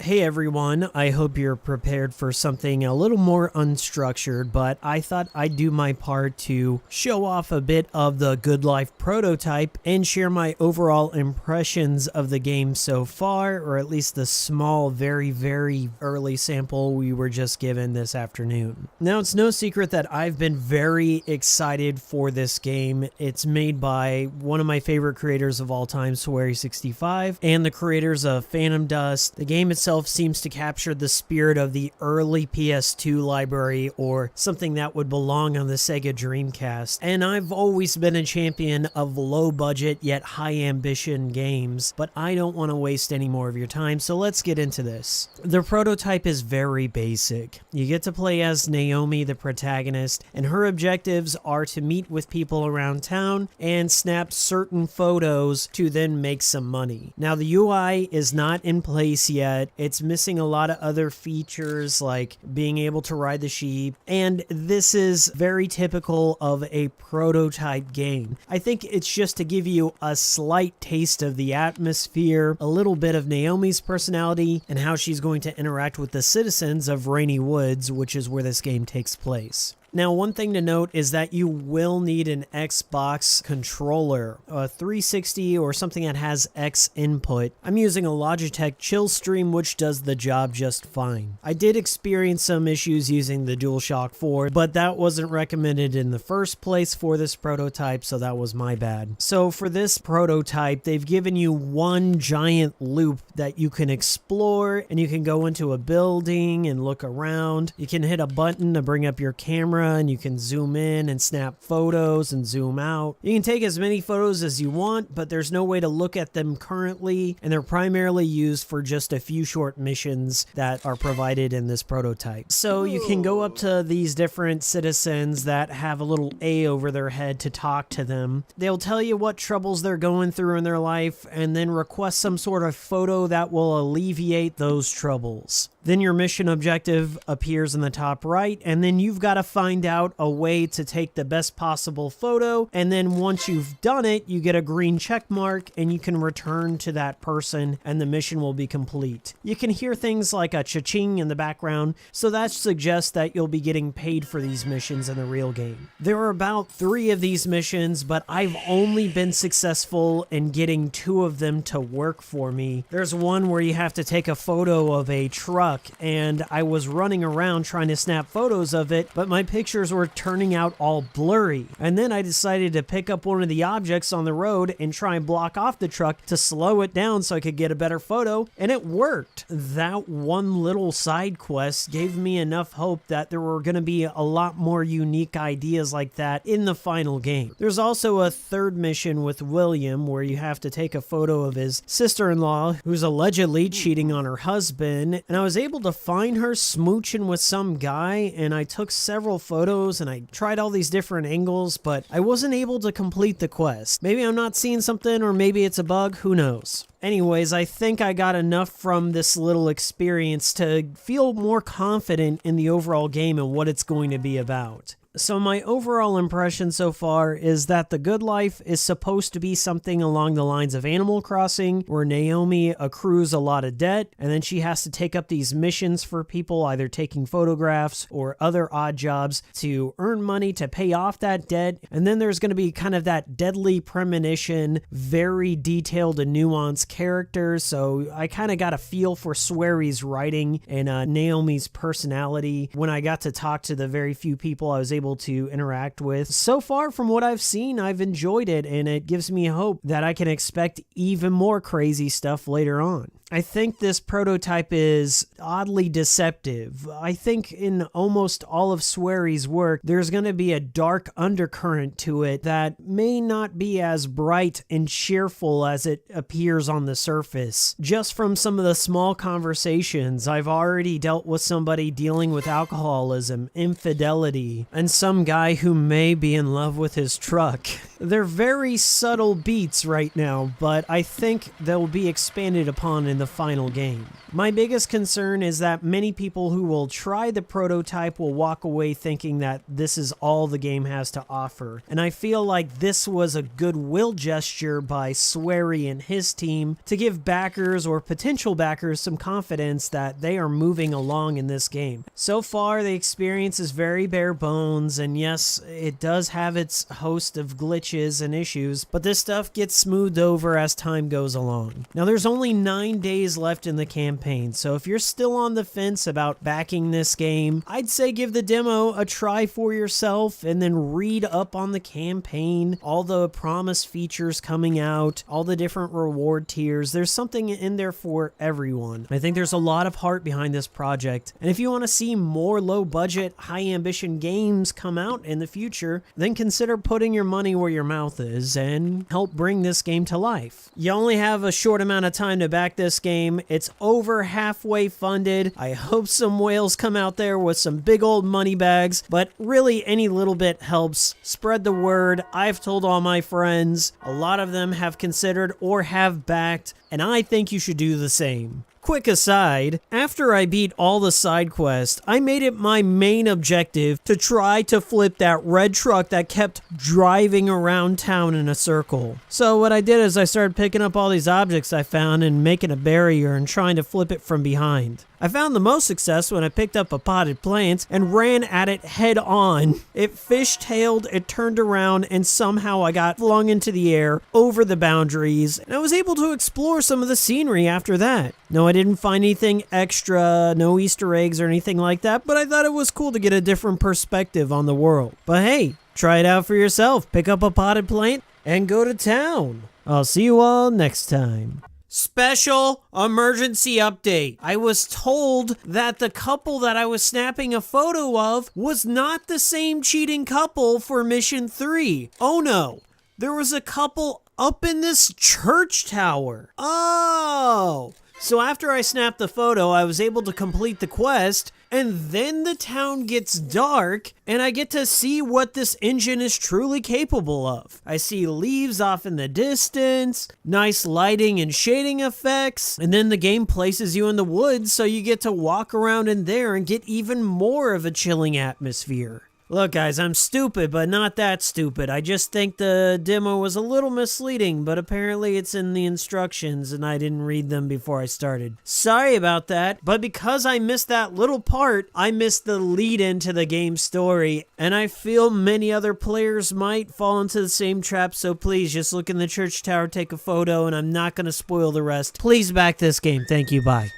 Hey everyone, I hope you're prepared for something a little more unstructured, but I thought I'd do my part to show off a bit of the Good Life prototype and share my overall impressions of the game so far, or at least the small, very early sample we were just given this afternoon. Now, it's no secret that I've been very excited for this game. It's made by one of my favorite creators of all time, Swery65, and the creators of Phantom Dust. The game itself seems to capture the spirit of the early PS2 library, or something that would belong on the Sega Dreamcast. And I've always been a champion of low budget yet high ambition games, but I don't want to waste any more of your time, so let's get into this. The prototype is very basic. You get to play as Naomi, the protagonist, and her objectives are to meet with people around town and snap certain photos to then make some money. Now, the UI is not in place yet. It's missing a lot of other features like being able to ride the sheep, and this is very typical of a prototype game. I think it's just to give you a slight taste of the atmosphere, a little bit of Naomi's personality, and how she's going to interact with the citizens of Rainy Woods, which is where this game takes place. Now, one thing to note is that you will need an Xbox controller, a 360 or something that has X input. I'm using a Logitech Chillstream, which does the job just fine. I did experience some issues using the DualShock 4, but that wasn't recommended in the first place for this prototype, so that was my bad. So for this prototype, they've given you one giant loop that you can explore, and you can go into a building and look around. You can hit a button to bring up your camera, and you can zoom in and snap photos and zoom out. You can take as many photos as you want, but there's no way to look at them currently, and they're primarily used for just a few short missions that are provided in this prototype. So you can go up to these different citizens that have a little A over their head to talk to them. They'll tell you what troubles they're going through in their life, and then request some sort of photo that will alleviate those troubles. Then your mission objective appears in the top right, and then you've got to find out a way to take the best possible photo, and then once you've done it, you get a green check mark, and you can return to that person, and the mission will be complete. You can hear things like a cha-ching in the background, so that suggests that you'll be getting paid for these missions in the real game. There are about 3 of these missions, but I've only been successful in getting 2 of them to work for me. There's one where you have to take a photo of a truck, and I was running around trying to snap photos of it, but my pictures were turning out all blurry. And then I decided to pick up one of the objects on the road and try and block off the truck to slow it down so I could get a better photo, and it worked. That one little side quest gave me enough hope that there were going to be a lot more unique ideas like that in the final game. There's also a third mission with William where you have to take a photo of his sister-in-law who's allegedly cheating on her husband, and I was able to find her smooching with some guy, and I took several photos and I tried all these different angles, but I wasn't able to complete the quest. Maybe I'm not seeing something, or maybe it's a bug, who knows. Anyways, I think I got enough from this little experience to feel more confident in the overall game and what it's going to be about. So my overall impression so far is that The Good Life is supposed to be something along the lines of Animal Crossing, where Naomi accrues a lot of debt, and then she has to take up these missions for people, either taking photographs or other odd jobs to earn money to pay off that debt. And then there's going to be kind of that deadly premonition, very detailed and nuanced characters, so I kind of got a feel for Swery's writing and Naomi's personality when I got to talk to the very few people I was able to interact with. So far, from what I've seen, I've enjoyed it, and it gives me hope that I can expect even more crazy stuff later on. I think this prototype is oddly deceptive. I think in almost all of Swery's work, there's going to be a dark undercurrent to it that may not be as bright and cheerful as it appears on the surface. Just from some of the small conversations, I've already dealt with somebody dealing with alcoholism, infidelity, and some guy who may be in love with his truck. They're very subtle beats right now, but I think they'll be expanded upon in the final game. My biggest concern is that many people who will try the prototype will walk away thinking that this is all the game has to offer. And I feel like this was a goodwill gesture by Swery and his team to give backers or potential backers some confidence that they are moving along in this game. So far, the experience is very bare bones, and yes, it does have its host of glitches and issues, but this stuff gets smoothed over as time goes along. Now, there's only 9 days left in the campaign, so if you're still on the fence about backing this game, I'd say give the demo a try for yourself and then read up on the campaign, all the promised features coming out, all the different reward tiers. There's something in there for everyone. I think there's a lot of heart behind this project, and if you want to see more low-budget, high-ambition games come out in the future, then consider putting your money where your mouth is and help bring this game to life. You only have a short amount of time to back this game. It's over halfway funded. I hope some whales come out there with some big old money bags, but really any little bit helps. Spread the word. I've told all my friends. A lot of them have considered or have backed, and I think you should do the same. Quick aside, after I beat all the side quests, I made it my main objective to try to flip that red truck that kept driving around town in a circle. So what I did is I started picking up all these objects I found and making a barrier and trying to flip it from behind. I found the most success when I picked up a potted plant and ran at it head on. It fishtailed, it turned around, and somehow I got flung into the air over the boundaries, and I was able to explore some of the scenery after that. No, I didn't find anything extra, no Easter eggs or anything like that, but I thought it was cool to get a different perspective on the world. But hey, try it out for yourself. Pick up a potted plant and go to town. I'll see you all next time. Special emergency update. I was told that the couple that I was snapping a photo of was not the same cheating couple for Mission 3. Oh no, there was a couple up in this church tower. Oh, so after I snapped the photo, I was able to complete the quest, and then the town gets dark, and I get to see what this engine is truly capable of. I see leaves off in the distance, nice lighting and shading effects, and then the game places you in the woods, so you get to walk around in there and get even more of a chilling atmosphere. Look guys, I'm stupid, but not that stupid. I just think the demo was a little misleading, but apparently it's in the instructions and I didn't read them before I started. Sorry about that, but because I missed that little part, I missed the lead into the game story, and I feel many other players might fall into the same trap, so please just look in the church tower, take a photo, and I'm not going to spoil the rest. Please back this game. Thank you, bye.